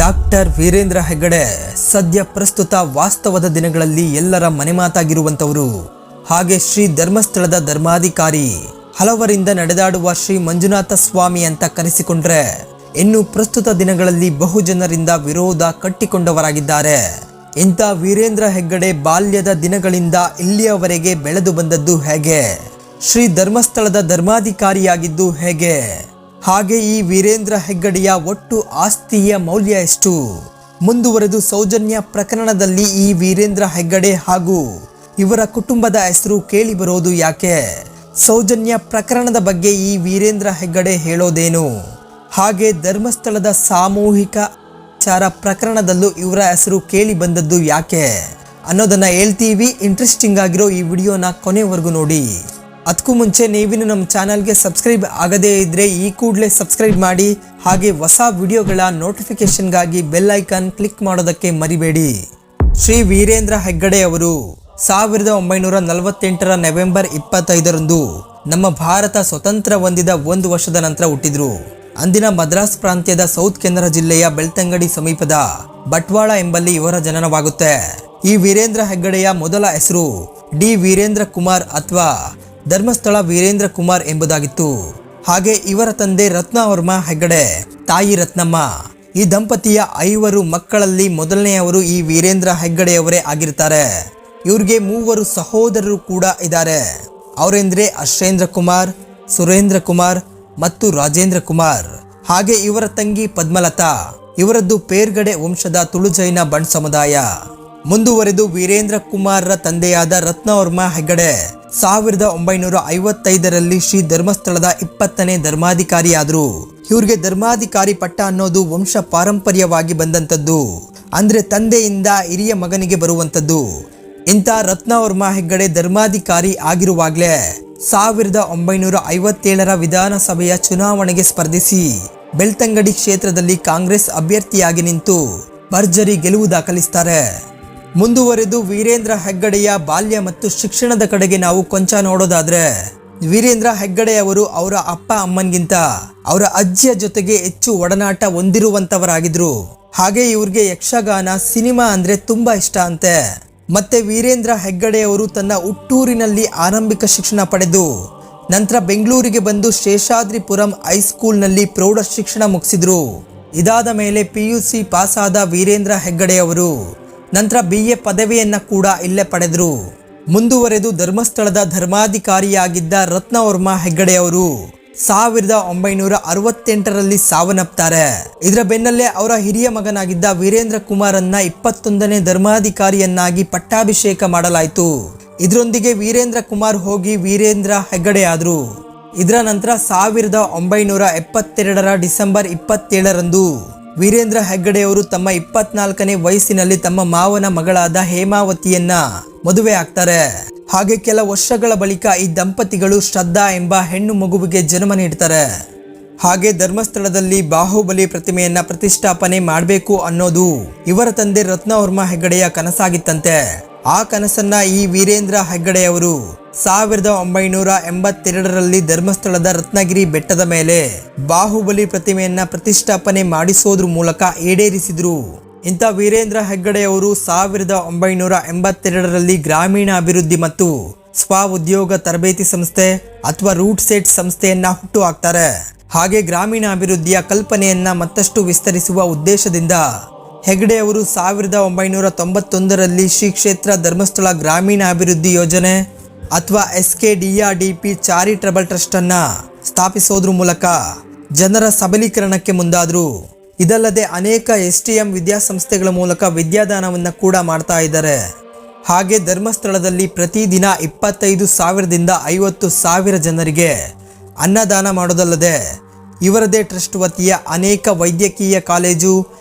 Doctor Veerendra Heggade ಸದ್ಯ ಪ್ರಸ್ತುತ ವಾಸ್ತವದ ದಿನಗಳಲ್ಲಿ ಎಲ್ಲರ ಮನೆಮಾತಾಗಿರುವಂತವರು. ಹಾಗೆ ಶ್ರೀ ಧರ್ಮಸ್ಥಳದ ಧರ್ಮಾಧಿಕಾರಿ, ಹಲವರಿಂದ ನಡೆದಾಡುವ ಶ್ರೀ ಮಂಜುನಾಥ ಸ್ವಾಮಿ ಅಂತ ಕರೆಸಿಕೊಂಡ್ರೆ ಇನ್ನು ಪ್ರಸ್ತುತ ದಿನಗಳಲ್ಲಿ ಬಹುಜನರಿಂದ ವಿರೋಧ ಕಟ್ಟಿಕೊಂಡವರಾಗಿದ್ದಾರೆ. ಇಂಥ ವೀರೇಂದ್ರ ಹೆಗ್ಗಡೆ ಬಾಲ್ಯದ ದಿನಗಳಿಂದ ಇಲ್ಲಿಯವರೆಗೆ ಬೆಳೆದು ಬಂದದ್ದು ಹೇಗೆ, ಶ್ರೀ ಧರ್ಮಸ್ಥಳದ ಧರ್ಮಾಧಿಕಾರಿಯಾಗಿದ್ದು ಹೇಗೆ, ಹಾಗೆ ಈ ವೀರೇಂದ್ರ ಹೆಗ್ಗಡೆಯ ಒಟ್ಟು ಆಸ್ತಿಯ ಮೌಲ್ಯ ಎಷ್ಟು, ಮುಂದುವರೆದು ಸೌಜನ್ಯ ಪ್ರಕರಣದಲ್ಲಿ ಈ ವೀರೇಂದ್ರ ಹೆಗ್ಗಡೆ ಹಾಗೂ ಇವರ ಕುಟುಂಬದ ಹೆಸರು ಕೇಳಿ ಬರೋದು ಯಾಕೆ, ಸೌಜನ್ಯ ಪ್ರಕರಣದ ಬಗ್ಗೆ ಈ ವೀರೇಂದ್ರ ಹೆಗ್ಗಡೆ ಹೇಳೋದೇನು, ಹಾಗೆ ಧರ್ಮಸ್ಥಳದ ಸಾಮೂಹಿಕ ಚಾರ ಪ್ರಕರಣದಲ್ಲೂ ಇವರ ಹೆಸರು ಕೇಳಿ ಬಂದದ್ದು ಯಾಕೆ ಅನ್ನೋದನ್ನ ಹೇಳ್ತೀವಿ. ಇಂಟ್ರೆಸ್ಟಿಂಗ್ ಆಗಿರೋ ಈ ವಿಡಿಯೋನ ಕೊನೆವರೆಗೂ ನೋಡಿ. ಅದಕ್ಕೂ ಮುಂಚೆ ನೀವಿನ್ನು ನಮ್ಮ ಚಾನಲ್ಗೆ ಸಬ್ಸ್ಕ್ರೈಬ್ ಆಗದೇ ಇದ್ರೆ ಈ ಕೂಡಲೇ ಸಬ್ಸ್ಕ್ರೈಬ್ ಮಾಡಿ, ಹಾಗೆ ಹೊಸ ವಿಡಿಯೋಗಳ ನೋಟಿಫಿಕೇಶನ್ಗಾಗಿ ಬೆಲ್ ಐಕಾನ್ ಕ್ಲಿಕ್ ಮಾಡೋದಕ್ಕೆ ಮರಿಬೇಡಿ. ಶ್ರೀ ವೀರೇಂದ್ರ ಹೆಗ್ಗಡೆ ಅವರು 1948 ನವೆಂಬರ್ 25ರಂದು ನಮ್ಮ ಭಾರತ ಸ್ವತಂತ್ರ ಹೊಂದಿದ 1 ವರ್ಷದ ನಂತರ ಹುಟ್ಟಿದ್ರು. ಅಂದಿನ ಮದ್ರಾಸ್ ಪ್ರಾಂತ್ಯದ ಸೌತ್ ಕೆನರ ಜಿಲ್ಲೆಯ ಬೆಳ್ತಂಗಡಿ ಸಮೀಪದ ಬಟ್ವಾಳ ಎಂಬಲ್ಲಿ ಇವರ ಜನನವಾಗುತ್ತೆ. ಈ ವೀರೇಂದ್ರ ಹೆಗ್ಗಡೆಯ ಮೊದಲ ಹೆಸರು ಡಿ ವೀರೇಂದ್ರ ಕುಮಾರ್ ಅಥವಾ ಧರ್ಮಸ್ಥಳ ವೀರೇಂದ್ರ ಕುಮಾರ್ ಎಂಬುದಾಗಿತ್ತು. ಹಾಗೆ ಇವರ ತಂದೆ ರತ್ನವರ್ಮ ಹೆಗ್ಗಡೆ, ತಾಯಿ ರತ್ನಮ್ಮ. ಈ ದಂಪತಿಯ 5 ಮಕ್ಕಳಲ್ಲಿ ಮೊದಲನೆಯವರು ಈ ವೀರೇಂದ್ರ ಹೆಗ್ಗಡೆಯವರೇ ಆಗಿರ್ತಾರೆ. ಇವ್ರಿಗೆ 3 ಸಹೋದರರು ಕೂಡ ಇದ್ದಾರೆ. ಅವರೆಂದ್ರೆ ಅಶ್ರೇಂದ್ರ ಕುಮಾರ್, ಸುರೇಂದ್ರ ಕುಮಾರ್ ಮತ್ತು ರಾಜೇಂದ್ರ ಕುಮಾರ್. ಹಾಗೆ ಇವರ ತಂಗಿ ಪದ್ಮಲತಾ. ಇವರದ್ದು ಪೇರ್ಗಡೆ ವಂಶದ ತುಳು ಜೈನ ಬಂಡ್ ಸಮುದಾಯ. ಮುಂದುವರೆದು ವೀರೇಂದ್ರ ಕುಮಾರ್ರ ತಂದೆಯಾದ ರತ್ನವರ್ಮ ಹೆಗ್ಗಡೆ 1955ರಲ್ಲಿ ಶ್ರೀ ಧರ್ಮಸ್ಥಳದ 20ನೇ ಧರ್ಮಾಧಿಕಾರಿಯಾದ್ರು. ಇವ್ರಿಗೆ ಧರ್ಮಾಧಿಕಾರಿ ಪಟ್ಟ ಅನ್ನೋದು ವಂಶ ಪಾರಂಪರ್ಯವಾಗಿ ಬಂದಂಥದ್ದು, ಅಂದ್ರೆ ತಂದೆಯಿಂದ ಹಿರಿಯ ಮಗನಿಗೆ ಬರುವಂಥದ್ದು. ಇಂಥ ರತ್ನವರ್ಮ ಹೆಗ್ಗಡೆ ಧರ್ಮಾಧಿಕಾರಿ ಆಗಿರುವಾಗಲೇ 1957ರ ವಿಧಾನಸಭೆಯ ಚುನಾವಣೆಗೆ ಸ್ಪರ್ಧಿಸಿ ಬೆಳ್ತಂಗಡಿ ಕ್ಷೇತ್ರದಲ್ಲಿ ಕಾಂಗ್ರೆಸ್ ಅಭ್ಯರ್ಥಿಯಾಗಿ ನಿಂತು ಭರ್ಜರಿ ಗೆಲುವು ದಾಖಲಿಸ್ತಾರೆ. ಮುಂದುವರೆದು ವೀರೇಂದ್ರ ಹೆಗ್ಗಡೆಯ ಬಾಲ್ಯ ಮತ್ತು ಶಿಕ್ಷಣದ ಕಡೆಗೆ ನಾವು ಕೊಂಚ ನೋಡೋದಾದ್ರೆ, ವೀರೇಂದ್ರ ಹೆಗ್ಗಡೆ ಅವರು ಅವರ ಅಪ್ಪ ಅಮ್ಮನ್ಗಿಂತ ಅವರ ಅಜ್ಜಿಯ ಜೊತೆಗೆ ಹೆಚ್ಚು ಒಡನಾಟ ಹೊಂದಿರುವಂತವರಾಗಿದ್ರು. ಹಾಗೆ ಇವ್ರಿಗೆ ಯಕ್ಷಗಾನ, ಸಿನಿಮಾ ಅಂದ್ರೆ ತುಂಬಾ ಇಷ್ಟ ಅಂತೆ. ಮತ್ತೆ ವೀರೇಂದ್ರ ಹೆಗ್ಗಡೆಯವರು ತನ್ನ ಹುಟ್ಟೂರಿನಲ್ಲಿ ಆರಂಭಿಕ ಶಿಕ್ಷಣ ಪಡೆದು ನಂತರ ಬೆಂಗಳೂರಿಗೆ ಬಂದು ಶೇಷಾದ್ರಿಪುರಂ ಹೈಸ್ಕೂಲ್ನಲ್ಲಿ ಪ್ರೌಢ ಶಿಕ್ಷಣ ಮುಗಿಸಿದ್ರು. ಇದಾದ ಮೇಲೆ PUC ಪಾಸಾದ ವೀರೇಂದ್ರ ಹೆಗ್ಗಡೆಯವರು ನಂತರ BA ಪದವಿಯನ್ನ ಕೂಡ ಇಲ್ಲೇ ಪಡೆದ್ರು. ಮುಂದುವರೆದು ಧರ್ಮಸ್ಥಳದ ಧರ್ಮಾಧಿಕಾರಿಯಾಗಿದ್ದ ರತ್ನವರ್ಮ ಹೆಗ್ಗಡೆಯವರು 1968ರಲ್ಲಿ ಸಾವನ್ನಪ್ತಾರೆ. ಇದರ ಬೆನ್ನಲ್ಲೇ ಅವರ ಹಿರಿಯ ಮಗನಾಗಿದ್ದ ವೀರೇಂದ್ರ ಕುಮಾರನ್ನ 21ನೇ ಧರ್ಮಾಧಿಕಾರಿಯನ್ನಾಗಿ ಪಟ್ಟಾಭಿಷೇಕ ಮಾಡಲಾಯಿತು. ಇದರೊಂದಿಗೆ ವೀರೇಂದ್ರ ಕುಮಾರ್ ಹೋಗಿ ವೀರೇಂದ್ರ ಹೆಗ್ಗಡೆ ಆದ್ರು. ಇದರ ನಂತರ 1972ರ ಡಿಸೆಂಬರ್ 27ರಂದು ವೀರೇಂದ್ರ ಹೆಗ್ಗಡೆಯವರು ತಮ್ಮ 24ನೇ ವಯಸ್ಸಿನಲ್ಲಿ ತಮ್ಮ ಮಾವನ ಮಗಳಾದ ಹೇಮಾವತಿಯನ್ನ ಮದುವೆ ಆಗ್ತಾರೆ. ಹಾಗೆ ಕೆಲ ವರ್ಷಗಳ ಬಳಿಕ ಈ ದಂಪತಿಗಳು ಶ್ರದ್ಧಾ ಎಂಬ ಹೆಣ್ಣು ಮಗುವಿಗೆ ಜನ್ಮ ನೀಡ್ತಾರೆ. ಹಾಗೆ ಧರ್ಮಸ್ಥಳದಲ್ಲಿ ಬಾಹುಬಲಿ ಪ್ರತಿಮೆಯನ್ನ ಪ್ರತಿಷ್ಠಾಪನೆ ಮಾಡಬೇಕು ಅನ್ನೋದು ಇವರ ತಂದೆ ರತ್ನವರ್ಮ ಹೆಗ್ಗಡೆಯ ಕನಸಾಗಿತ್ತಂತೆ. ಆ ಕನಸನ್ನ ಈ ವೀರೇಂದ್ರ ಹೆಗ್ಗಡೆಯವರು 1982ರಲ್ಲಿ ಧರ್ಮಸ್ಥಳದ ರತ್ನಗಿರಿ ಬೆಟ್ಟದ ಮೇಲೆ ಬಾಹುಬಲಿ ಪ್ರತಿಮೆಯನ್ನ ಪ್ರತಿಷ್ಠಾಪನೆ ಮಾಡಿಸೋದ್ರ ಮೂಲಕ ಈಡೇರಿಸಿದ್ರು. ಇಂಥ ವೀರೇಂದ್ರ ಹೆಗ್ಗಡೆಯವರು 1982ರಲ್ಲಿ ಗ್ರಾಮೀಣ ಅಭಿವೃದ್ಧಿ ಮತ್ತು ಸ್ವ ಉದ್ಯೋಗ ತರಬೇತಿ ಸಂಸ್ಥೆ ಅಥವಾ ರೂಟ್ ಸೆಟ್ ಸಂಸ್ಥೆಯನ್ನ ಹುಟ್ಟು ಹಾಕ್ತಾರೆ. ಹಾಗೆ ಗ್ರಾಮೀಣ ಅಭಿವೃದ್ಧಿಯ ಕಲ್ಪನೆಯನ್ನ ಮತ್ತಷ್ಟು ವಿಸ್ತರಿಸುವ ಉದ್ದೇಶದಿಂದ ಹೆಗ್ಗಡೆಯವರು 1991ರಲ್ಲಿ ಶ್ರೀ ಕ್ಷೇತ್ರ ಧರ್ಮಸ್ಥಳ ಗ್ರಾಮೀಣ ಅಭಿವೃದ್ಧಿ ಯೋಜನೆ ಅಥವಾ SKDRDP ಚಾರಿಟಬಲ್ ಟ್ರಸ್ಟ್ ಅನ್ನ ಸ್ಥಾಪಿಸೋದ್ರ ಮೂಲಕ ಜನರ ಸಬಲೀಕರಣಕ್ಕೆ ಮುಂದಾದ್ರು. ಇದಲ್ಲದೆ ಅನೇಕ STM ವಿದ್ಯಾಸಂಸ್ಥೆಗಳ ಮೂಲಕ ವಿದ್ಯಾದಾನವನ್ನು ಕೂಡ ಮಾಡ್ತಾ ಇದ್ದಾರೆ. ಹಾಗೆ ಧರ್ಮಸ್ಥಳದಲ್ಲಿ ಪ್ರತಿದಿನ 25,000ದಿಂದ 50,000 ಜನರಿಗೆ ಅನ್ನದಾನ ಮಾಡೋದಲ್ಲದೆ ಇವರದೇ ಟ್ರಸ್ಟ್ ವತಿಯ ಅನೇಕ ವೈದ್ಯಕೀಯ ಕಾಲೇಜು,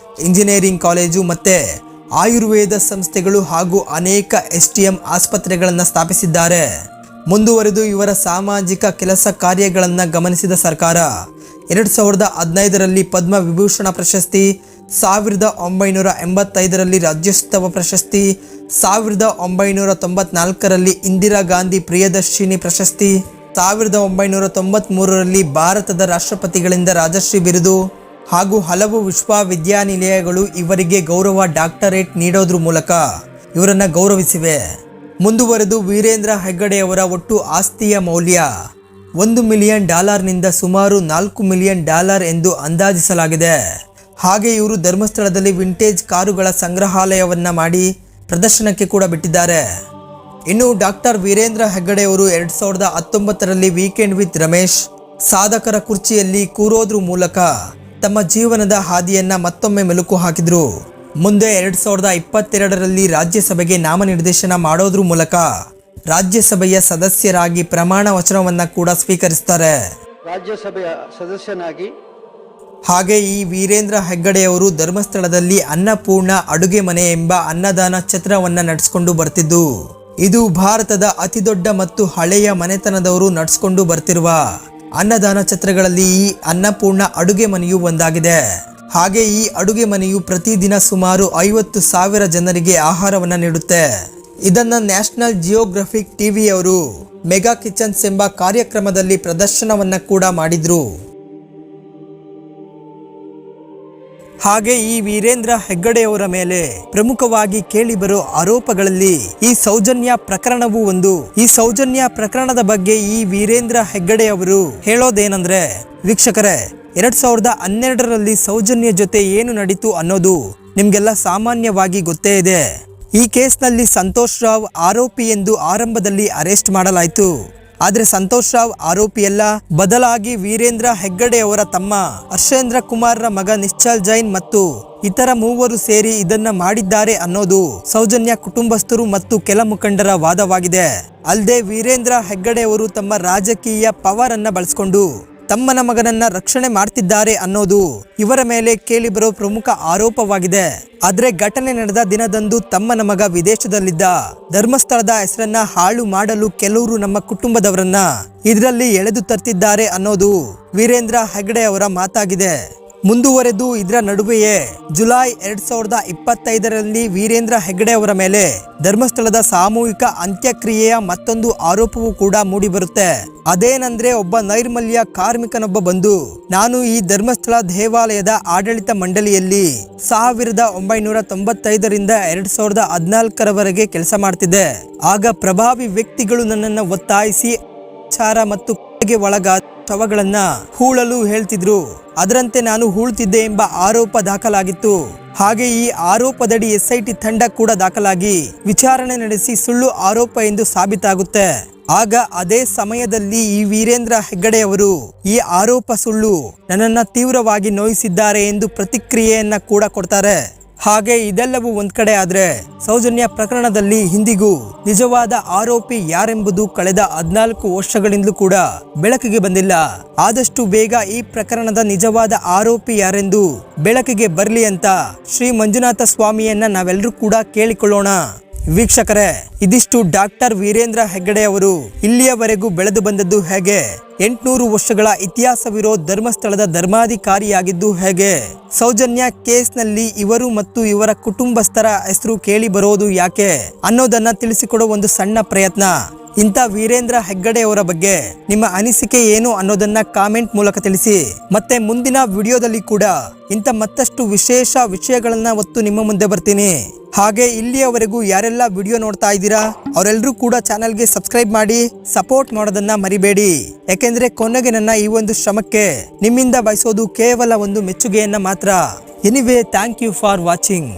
ಇಂಜಿನಿಯರಿಂಗ್ ಕಾಲೇಜು ಮತ್ತೆ ಆಯುರ್ವೇದ ಸಂಸ್ಥೆಗಳು ಹಾಗೂ ಅನೇಕ STM ಆಸ್ಪತ್ರೆಗಳನ್ನು ಸ್ಥಾಪಿಸಿದ್ದಾರೆ. ಮುಂದುವರೆದು ಇವರ ಸಾಮಾಜಿಕ ಕೆಲಸ ಕಾರ್ಯಗಳನ್ನು ಗಮನಿಸಿದ ಸರ್ಕಾರ 2015ರಲ್ಲಿ ಪದ್ಮ ವಿಭೂಷಣ ಪ್ರಶಸ್ತಿ, 1985ರಲ್ಲಿ ರಾಜ್ಯೋತ್ಸವ ಪ್ರಶಸ್ತಿ, 1994ರಲ್ಲಿ ಇಂದಿರಾ ಗಾಂಧಿ ಪ್ರಿಯದರ್ಶಿನಿ ಪ್ರಶಸ್ತಿ, 1993ರಲ್ಲಿ ಭಾರತದ ರಾಷ್ಟ್ರಪತಿಗಳಿಂದ ರಾಜಶ್ರೀ ಬಿರುದು, ಹಾಗೂ ಹಲವು ವಿಶ್ವವಿದ್ಯಾನಿಲಯಗಳು ಇವರಿಗೆ ಗೌರವ ಡಾಕ್ಟರೇಟ್ ನೀಡೋದ್ರ ಮೂಲಕ ಇವರನ್ನ ಗೌರವಿಸಿವೆ. ಮುಂದುವರೆದು ವೀರೇಂದ್ರ ಹೆಗ್ಗಡೆಯವರ ಒಟ್ಟು ಆಸ್ತಿಯ ಮೌಲ್ಯ $1 ಮಿಲಿಯನ್ ನಿಂದ ಸುಮಾರು $4 ಮಿಲಿಯನ್ ಎಂದು ಅಂದಾಜಿಸಲಾಗಿದೆ. ಹಾಗೆ ಇವರು ಧರ್ಮಸ್ಥಳದಲ್ಲಿ ವಿಂಟೇಜ್ ಕಾರುಗಳ ಸಂಗ್ರಹಾಲಯವನ್ನ ಮಾಡಿ ಪ್ರದರ್ಶನಕ್ಕೆ ಕೂಡ ಬಿಟ್ಟಿದ್ದಾರೆ. ಇನ್ನು ಡಾಕ್ಟರ್ ವೀರೇಂದ್ರ ಹೆಗ್ಗಡೆಯವರು 2019ರಲ್ಲಿ ವೀಕೆಂಡ್ ವಿತ್ ರಮೇಶ್ ಸಾಧಕರ ಕುರ್ಚಿಯಲ್ಲಿ ಕೂರೋದ್ರ ಮೂಲಕ ತಮ್ಮ ಜೀವನದ ಹಾದಿಯನ್ನ ಮತ್ತೊಮ್ಮೆ ಮೆಲುಕು ಹಾಕಿದ್ರು. ಮುಂದೆ 2022ರಲ್ಲಿ ರಾಜ್ಯಸಭೆಗೆ ನಾಮನಿರ್ದೇಶನ ಮಾಡೋದ್ರ ಮೂಲಕ ರಾಜ್ಯಸಭೆಯ ಸದಸ್ಯರಾಗಿ ಪ್ರಮಾಣ ವಚನವನ್ನ ಕೂಡ ಸ್ವೀಕರಿಸ್ತಾರೆ. ರಾಜ್ಯಸಭೆಯ ಸದಸ್ಯನಾಗಿ ಹಾಗೆ ಈ ವೀರೇಂದ್ರ ಹೆಗ್ಗಡೆಯವರು ಧರ್ಮಸ್ಥಳದಲ್ಲಿ ಅನ್ನಪೂರ್ಣ ಅಡುಗೆ ಮನೆ ಎಂಬ ಅನ್ನದಾನ ಛತ್ರವನ್ನ ನಡೆಸಿಕೊಂಡು ಬರ್ತಿದ್ದು, ಇದು ಭಾರತದ ಅತಿದೊಡ್ಡ ಮತ್ತು ಹಳೆಯ ಮನೆತನದವರು ನಡೆಸಿಕೊಂಡು ಬರ್ತಿರುವ ಅನ್ನದಾನ ಛತ್ರಗಳಲ್ಲಿ ಈ ಅನ್ನಪೂರ್ಣ ಅಡುಗೆ ಮನೆಯು ಒಂದಾಗಿದೆ. ಹಾಗೆ ಈ ಅಡುಗೆ ಮನೆಯು ಪ್ರತಿದಿನ ಸುಮಾರು 50,000 ಜನರಿಗೆ ಆಹಾರವನ್ನ ನೀಡುತ್ತೆ. ಇದನ್ನ ನ್ಯಾಷನಲ್ ಜಿಯೋಗ್ರಫಿಕ್ ಟಿವಿಯವರು ಮೆಗಾ ಕಿಚನ್ಸ್ ಎಂಬ ಕಾರ್ಯಕ್ರಮದಲ್ಲಿ ಪ್ರದರ್ಶನವನ್ನ ಕೂಡ ಮಾಡಿದ್ರು. ಹಾಗೆ ಈ ವೀರೇಂದ್ರ ಹೆಗ್ಗಡೆಯವರ ಮೇಲೆ ಪ್ರಮುಖವಾಗಿ ಕೇಳಿಬರೋ ಆರೋಪಗಳಲ್ಲಿ ಈ ಸೌಜನ್ಯ ಪ್ರಕರಣವೂ ಒಂದು. ಈ ಸೌಜನ್ಯ ಪ್ರಕರಣದ ಬಗ್ಗೆ ಈ ವೀರೇಂದ್ರ ಹೆಗ್ಗಡೆಯವರು ಹೇಳೋದೇನೆಂದ್ರೆ, ವೀಕ್ಷಕರೇ, 2012ರಲ್ಲಿ ಸೌಜನ್ಯ ಜೊತೆ ಏನು ನಡೀತು ಅನ್ನೋದು ನಿಮ್ಗೆಲ್ಲ ಸಾಮಾನ್ಯವಾಗಿ ಗೊತ್ತೇ ಇದೆ. ಈ ಕೇಸ್ನಲ್ಲಿ ಸಂತೋಷ್ ರಾವ್ ಆರೋಪಿ ಎಂದು ಆರಂಭದಲ್ಲಿ ಅರೆಸ್ಟ್ ಮಾಡಲಾಯಿತು. ಆದ್ರೆ ಸಂತೋಷ್ ರಾವ್ ಆರೋಪಿಯಲ್ಲ, ಬದಲಾಗಿ ವೀರೇಂದ್ರ ಹೆಗ್ಗಡೆಯವರ ತಮ್ಮ ಹರ್ಷೇಂದ್ರ ಕುಮಾರ್ರ ಮಗ ನಿಶ್ಚಲ್ ಜೈನ್ ಮತ್ತು ಇತರ 3 ಸೇರಿ ಇದನ್ನ ಮಾಡಿದ್ದಾರೆ ಅನ್ನೋದು ಸೌಜನ್ಯ ಕುಟುಂಬಸ್ಥರು ಮತ್ತು ಕೆಲ ಮುಖಂಡರ ವಾದವಾಗಿದೆ. ಅಲ್ಲದೆ ವೀರೇಂದ್ರ ಹೆಗ್ಗಡೆಯವರು ತಮ್ಮ ರಾಜಕೀಯ ಪವರ್ ಅನ್ನ ಬಳಸಿಕೊಂಡು ತಮ್ಮನ ಮಗನನ್ನ ರಕ್ಷಣೆ ಮಾಡ್ತಿದ್ದಾರೆ ಅನ್ನೋದು ಇವರ ಮೇಲೆ ಕೇಳಿಬರೋ ಪ್ರಮುಖ ಆರೋಪವಾಗಿದೆ. ಆದ್ರೆ ಘಟನೆ ನಡೆದ ದಿನದಂದು ತಮ್ಮನ ಮಗ ವಿದೇಶದಲ್ಲಿದ್ದ. ಧರ್ಮಸ್ಥಳದ ಹೆಸರನ್ನ ಹಾಳು ಮಾಡಲು ಕೆಲವರು ನಮ್ಮ ಕುಟುಂಬದವರನ್ನ ಇದರಲ್ಲಿ ಎಳೆದು ತರ್ತಿದ್ದಾರೆ ಅನ್ನೋದು ವೀರೇಂದ್ರ ಹೆಗ್ಗಡೆ ಅವರ ಮಾತಾಗಿದೆ. ಮುಂದುವರೆದು ಇದರ ನಡುವೆಯೇ ಜುಲೈ 2025ರಲ್ಲಿ ವೀರೇಂದ್ರ ಹೆಗ್ಗಡೆ ಅವರ ಮೇಲೆ ಧರ್ಮಸ್ಥಳದ ಸಾಮೂಹಿಕ ಅಂತ್ಯಕ್ರಿಯೆಯ ಮತ್ತೊಂದು ಆರೋಪವೂ ಕೂಡ ಮೂಡಿ ಬರುತ್ತೆ. ಅದೇನಂದ್ರೆ, ಒಬ್ಬ ನೈರ್ಮಲ್ಯ ಕಾರ್ಮಿಕನೊಬ್ಬ ಬಂದು, ನಾನು ಈ ಧರ್ಮಸ್ಥಳ ದೇವಾಲಯದ ಆಡಳಿತ ಮಂಡಳಿಯಲ್ಲಿ 1995ರಿಂದ 2014ರವರೆಗೆ ಕೆಲಸ ಮಾಡ್ತಿದ್ದೆ. ಆಗ ಪ್ರಭಾವಿ ವ್ಯಕ್ತಿಗಳು ನನ್ನನ್ನು ಒತ್ತಾಯಿಸಿ ಚಾರ ಮತ್ತು ಒಳಗಾದ ಶವಗಳನ್ನ ಹೂಳಲು ಹೇಳ್ತಿದ್ರು. ಅದರಂತೆ ನಾನು ಹೂಳ್ತಿದ್ದೆ ಎಂಬ ಆರೋಪ ದಾಖಲಾಗಿತ್ತು. ಹಾಗೆ ಈ ಆರೋಪದಡಿ SIT ತಂಡ ಕೂಡ ದಾಖಲಾಗಿ ವಿಚಾರಣೆ ನಡೆಸಿ ಸುಳ್ಳು ಆರೋಪ ಎಂದು ಸಾಬೀತಾಗುತ್ತೆ. ಆಗ ಅದೇ ಸಮಯದಲ್ಲಿ ಈ ವೀರೇಂದ್ರ ಹೆಗ್ಗಡೆಯವರು ಈ ಆರೋಪ ಸುಳ್ಳು, ನನ್ನನ್ನ ತೀವ್ರವಾಗಿ ನೋಯಿಸಿದ್ದಾರೆ ಎಂದು ಪ್ರತಿಕ್ರಿಯೆಯನ್ನ ಕೂಡ ಕೊಡ್ತಾರೆ. ಹಾಗೆ ಇದೆಲ್ಲವೂ ಒಂದ್ ಕಡೆ ಆದ್ರೆ, ಸೌಜನ್ಯ ಪ್ರಕರಣದಲ್ಲಿ ಇಂದಿಗೂ ನಿಜವಾದ ಆರೋಪಿ ಯಾರೆಂಬುದು ಕಳೆದ 14 ವರ್ಷಗಳಿಂದಲೂ ಕೂಡ ಬೆಳಕಿಗೆ ಬಂದಿಲ್ಲ. ಆದಷ್ಟು ಬೇಗ ಈ ಪ್ರಕರಣದ ನಿಜವಾದ ಆರೋಪಿ ಯಾರೆಂದು ಬೆಳಕಿಗೆ ಬರಲಿ ಅಂತ ಶ್ರೀ ಮಂಜುನಾಥ ಸ್ವಾಮಿಯನ್ನ ನಾವೆಲ್ಲರೂ ಕೂಡ ಕೇಳಿಕೊಳ್ಳೋಣ. ವೀಕ್ಷಕರೇ, ಇದಿಷ್ಟು ಡಾಕ್ಟರ್ ವೀರೇಂದ್ರ ಹೆಗ್ಗಡೆ ಅವರು ಇಲ್ಲಿಯವರೆಗೂ ಬೆಳೆದು ಬಂದದ್ದು ಹೇಗೆ, 800 ವರ್ಷಗಳ ಇತಿಹಾಸವಿರೋ ಧರ್ಮಸ್ಥಳದ ಧರ್ಮಾಧಿಕಾರಿಯಾಗಿದ್ದು ಹೇಗೆ, ಸೌಜನ್ಯ ಕೇಸ್ನಲ್ಲಿ ಇವರು ಮತ್ತು ಇವರ ಕುಟುಂಬಸ್ಥರ ಹೆಸರು ಕೇಳಿ ಬರೋದು ಯಾಕೆ ಅನ್ನೋದನ್ನ ತಿಳಿಸಿಕೊಡೋ ಒಂದು ಸಣ್ಣ ಪ್ರಯತ್ನ. ಇಂಥ ವೀರೇಂದ್ರ ಹೆಗ್ಗಡೆ ಅವರ ಬಗ್ಗೆ ನಿಮ್ಮ ಅನಿಸಿಕೆ ಏನು ಅನ್ನೋದನ್ನ ಕಾಮೆಂಟ್ ಮೂಲಕ ತಿಳಿಸಿ. ಮತ್ತೆ ಮುಂದಿನ ವಿಡಿಯೋದಲ್ಲಿ ಕೂಡ ಇಂಥ ಮತ್ತಷ್ಟು ವಿಶೇಷ ವಿಷಯಗಳನ್ನ ಹೊತ್ತು ನಿಮ್ಮ ಮುಂದೆ ಬರ್ತೀನಿ. ಹಾಗೆ ಇಲ್ಲಿಯವರೆಗೂ ಯಾರೆಲ್ಲ ವಿಡಿಯೋ ನೋಡ್ತಾ ಇದ್ದೀರಾ ಅವರೆಲ್ಲರೂ ಕೂಡ ಚಾನಲ್ಗೆ ಸಬ್ಸ್ಕ್ರೈಬ್ ಮಾಡಿ ಸಪೋರ್ಟ್ ಮಾಡೋದನ್ನ ಮರಿಬೇಡಿ. ಯಾಕೆಂದ್ರೆ ಕೊನೆಗೆ ನನ್ನ ಈ ಒಂದು ಶ್ರಮಕ್ಕೆ ನಿಮ್ಮಿಂದ ಬಯಸೋದು ಕೇವಲ ಒಂದು ಮೆಚ್ಚುಗೆಯನ್ನ ಮಾತ್ರ. Anyway, thank you for watching.